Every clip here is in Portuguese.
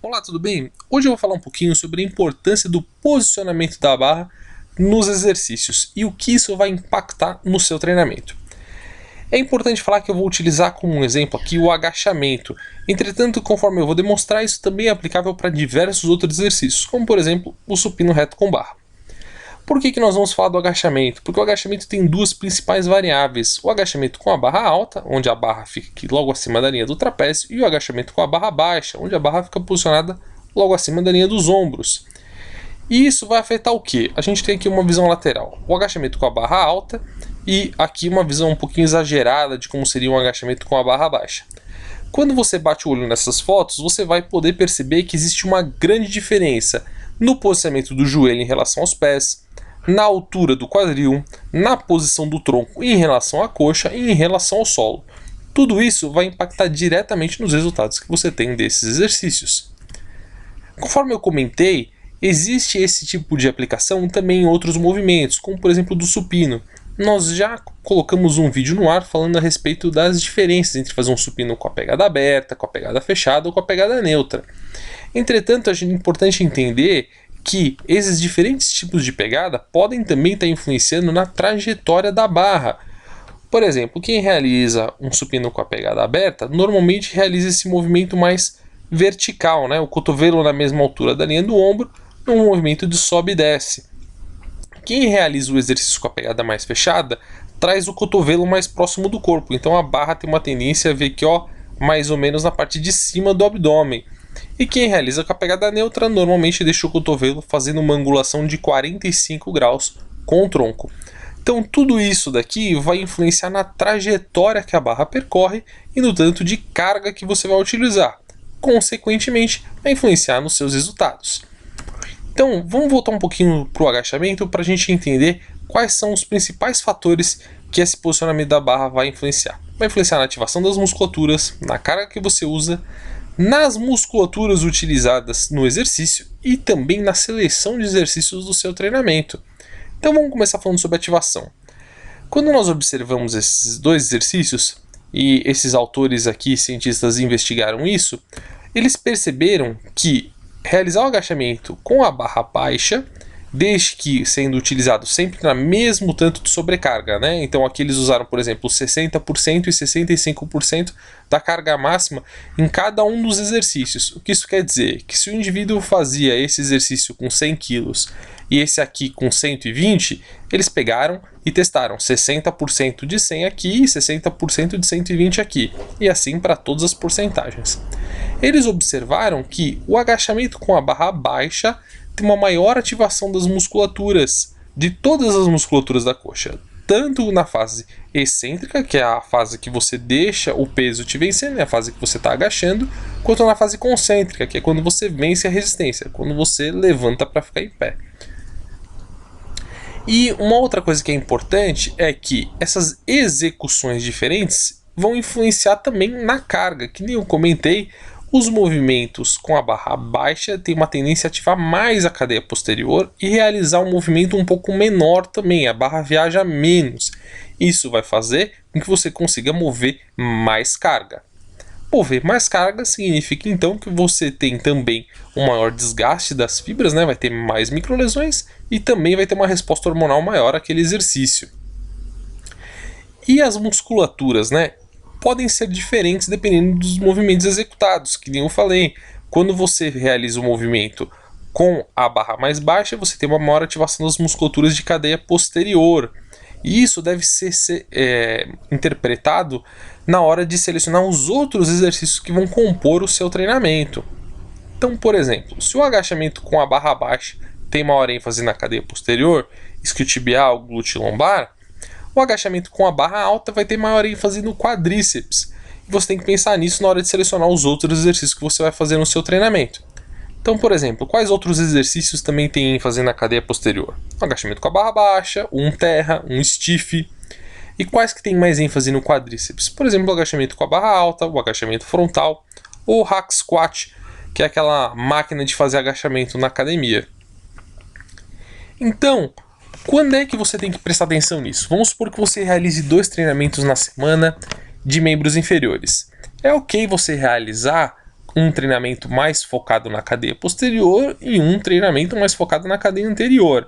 Olá, tudo bem? Hoje eu vou falar um pouquinho sobre a importância do posicionamento da barra nos exercícios e o que isso vai impactar no seu treinamento. É importante falar que eu vou utilizar como um exemplo aqui o agachamento. Entretanto, conforme eu vou demonstrar, isso também é aplicável para diversos outros exercícios, como por exemplo o supino reto com barra. Por que nós vamos falar do agachamento? Porque o agachamento tem duas principais variáveis. O agachamento com a barra alta, onde a barra fica aqui logo acima da linha do trapézio, e o agachamento com a barra baixa, onde a barra fica posicionada logo acima da linha dos ombros. E isso vai afetar o que? A gente tem aqui uma visão lateral. O agachamento com a barra alta e aqui uma visão um pouquinho exagerada de como seria um agachamento com a barra baixa. Quando você bate o olho nessas fotos, você vai poder perceber que existe uma grande diferença no posicionamento do joelho em relação aos pés, na altura do quadril, na posição do tronco em relação à coxa e em relação ao solo. Tudo isso vai impactar diretamente nos resultados que você tem desses exercícios. Conforme eu comentei, existe esse tipo de aplicação também em outros movimentos, como por exemplo do supino. Nós já colocamos um vídeo no ar falando a respeito das diferenças entre fazer um supino com a pegada aberta, com a pegada fechada ou com a pegada neutra. Entretanto, é importante entender que esses diferentes tipos de pegada podem também estar influenciando na trajetória da barra. Por exemplo, quem realiza um supino com a pegada aberta, normalmente realiza esse movimento mais vertical, né? O cotovelo na mesma altura da linha do ombro, num movimento de sobe e desce. Quem realiza o exercício com a pegada mais fechada, traz o cotovelo mais próximo do corpo, então a barra tem uma tendência a vir aqui, ó, mais ou menos na parte de cima do abdômen. E quem realiza com a pegada neutra normalmente deixa o cotovelo fazendo uma angulação de 45 graus com o tronco. Então tudo isso daqui vai influenciar na trajetória que a barra percorre e no tanto de carga que você vai utilizar. Consequentemente, vai influenciar nos seus resultados. Então vamos voltar um pouquinho para o agachamento para a gente entender quais são os principais fatores que esse posicionamento da barra vai influenciar. Vai influenciar na ativação das musculaturas, na carga que você usa, nas musculaturas utilizadas no exercício e também na seleção de exercícios do seu treinamento. Então vamos começar falando sobre ativação. Quando nós observamos esses dois exercícios, e esses autores aqui, cientistas, investigaram isso, eles perceberam que realizar o agachamento com a barra baixa, desde que sendo utilizado sempre na mesmo tanto de sobrecarga, né? Então aqui eles usaram, por exemplo, 60% e 65% da carga máxima em cada um dos exercícios. O que isso quer dizer? Que se o indivíduo fazia esse exercício com 100 kg e esse aqui com 120, eles pegaram e testaram 60% de 100 aqui e 60% de 120 aqui, e assim para todas as porcentagens. Eles observaram que o agachamento com a barra baixa tem uma maior ativação das musculaturas, de todas as musculaturas da coxa, tanto na fase excêntrica, que é a fase que você deixa o peso te vencer, né, a fase que você está agachando, quanto na fase concêntrica, que é quando você vence a resistência, quando você levanta para ficar em pé. E uma outra coisa que é importante é que essas execuções diferentes vão influenciar também na carga, que nem eu comentei. Os movimentos com a barra baixa têm uma tendência a ativar mais a cadeia posterior e realizar um movimento um pouco menor também, a barra viaja menos. Isso vai fazer com que você consiga mover mais carga. Mover mais carga significa então que você tem também um maior desgaste das fibras, né? Vai ter mais microlesões e também vai ter uma resposta hormonal maior àquele exercício. E as musculaturas, né? Podem ser diferentes dependendo dos movimentos executados, que nem eu falei. Quando você realiza o movimento com a barra mais baixa, você tem uma maior ativação das musculaturas de cadeia posterior. E isso deve ser interpretado na hora de selecionar os outros exercícios que vão compor o seu treinamento. Então, por exemplo, se o agachamento com a barra baixa tem maior ênfase na cadeia posterior, isquiotibial, glúteo e lombar, o agachamento com a barra alta vai ter maior ênfase no quadríceps. E você tem que pensar nisso na hora de selecionar os outros exercícios que você vai fazer no seu treinamento. Então, por exemplo, quais outros exercícios também têm ênfase na cadeia posterior? O agachamento com a barra baixa, um terra, um stiff. E quais que têm mais ênfase no quadríceps? Por exemplo, o agachamento com a barra alta, o agachamento frontal, ou o hack squat, que é aquela máquina de fazer agachamento na academia. Então, quando é que você tem que prestar atenção nisso? Vamos supor que você realize 2 treinamentos na semana de membros inferiores. É ok você realizar um treinamento mais focado na cadeia posterior e um treinamento mais focado na cadeia anterior.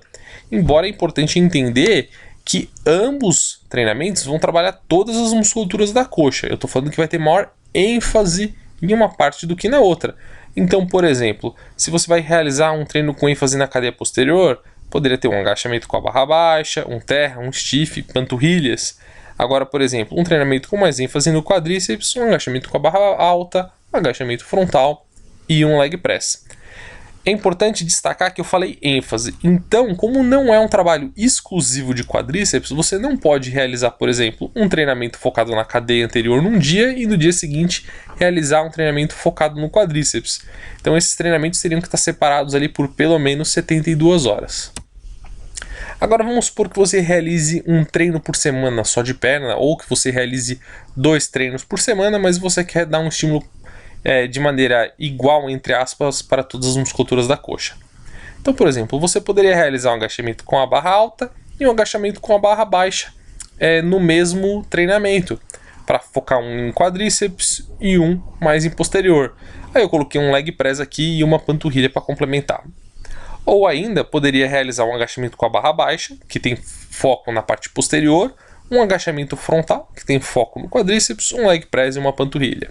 Embora é importante entender que ambos treinamentos vão trabalhar todas as musculaturas da coxa. Eu estou falando que vai ter maior ênfase em uma parte do que na outra. Então, por exemplo, se você vai realizar um treino com ênfase na cadeia posterior, poderia ter um agachamento com a barra baixa, um terra, um stiff, panturrilhas. Agora, por exemplo, um treinamento com mais ênfase no quadríceps, um agachamento com a barra alta, um agachamento frontal e um leg press. É importante destacar que eu falei ênfase. Então, como não é um trabalho exclusivo de quadríceps, você não pode realizar, por exemplo, um treinamento focado na cadeia anterior num dia e no dia seguinte realizar um treinamento focado no quadríceps. Então, esses treinamentos teriam que estar separados ali por pelo menos 72 horas. Agora vamos supor que você realize um treino por semana só de perna, ou que você realize 2 treinos por semana, mas você quer dar um estímulo de maneira igual, entre aspas, para todas as musculaturas da coxa. Então, por exemplo, você poderia realizar um agachamento com a barra alta e um agachamento com a barra baixa no mesmo treinamento, para focar um em quadríceps e um mais em posterior. Aí eu coloquei um leg press aqui e uma panturrilha para complementar. Ou ainda, poderia realizar um agachamento com a barra baixa, que tem foco na parte posterior, um agachamento frontal, que tem foco no quadríceps, um leg press e uma panturrilha.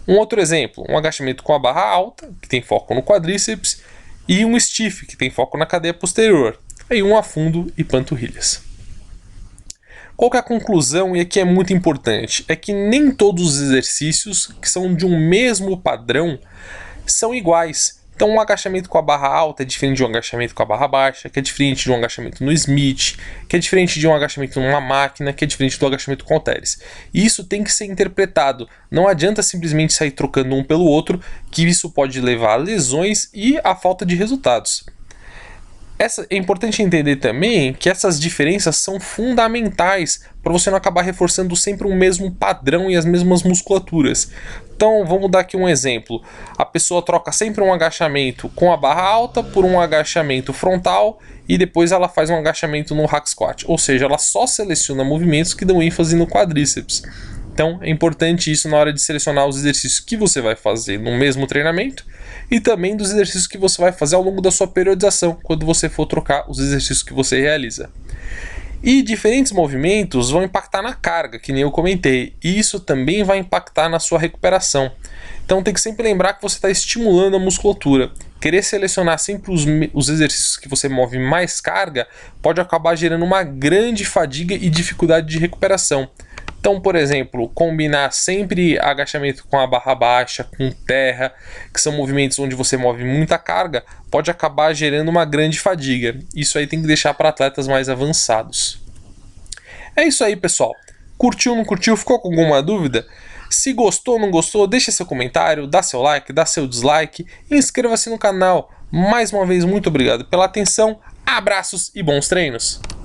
Um outro exemplo, um agachamento com a barra alta, que tem foco no quadríceps, e um stiff, que tem foco na cadeia posterior. Aí um afundo e panturrilhas. Qual que é a conclusão, e aqui é muito importante, é que nem todos os exercícios que são de um mesmo padrão são iguais. Então um agachamento com a barra alta é diferente de um agachamento com a barra baixa, que é diferente de um agachamento no Smith, que é diferente de um agachamento numa máquina, que é diferente do agachamento com halteres. E isso tem que ser interpretado. Não adianta simplesmente sair trocando um pelo outro, que isso pode levar a lesões e a falta de resultados. É importante entender também que essas diferenças são fundamentais para você não acabar reforçando sempre o mesmo padrão e as mesmas musculaturas. Então vamos dar aqui um exemplo. A pessoa troca sempre um agachamento com a barra alta por um agachamento frontal e depois ela faz um agachamento no hack squat. Ou seja, ela só seleciona movimentos que dão ênfase no quadríceps. Então é importante isso na hora de selecionar os exercícios que você vai fazer no mesmo treinamento e também dos exercícios que você vai fazer ao longo da sua periodização, quando você for trocar os exercícios que você realiza. E diferentes movimentos vão impactar na carga, que nem eu comentei, e isso também vai impactar na sua recuperação. Então tem que sempre lembrar que você está estimulando a musculatura. Querer selecionar sempre os exercícios que você move mais carga pode acabar gerando uma grande fadiga e dificuldade de recuperação. Então, por exemplo, combinar sempre agachamento com a barra baixa, com terra, que são movimentos onde você move muita carga, pode acabar gerando uma grande fadiga. Isso aí tem que deixar para atletas mais avançados. É isso aí, pessoal. Curtiu, não curtiu? Ficou com alguma dúvida? Se gostou ou não gostou, deixa seu comentário, dá seu like, dá seu dislike e inscreva-se no canal. Mais uma vez, muito obrigado pela atenção, abraços e bons treinos!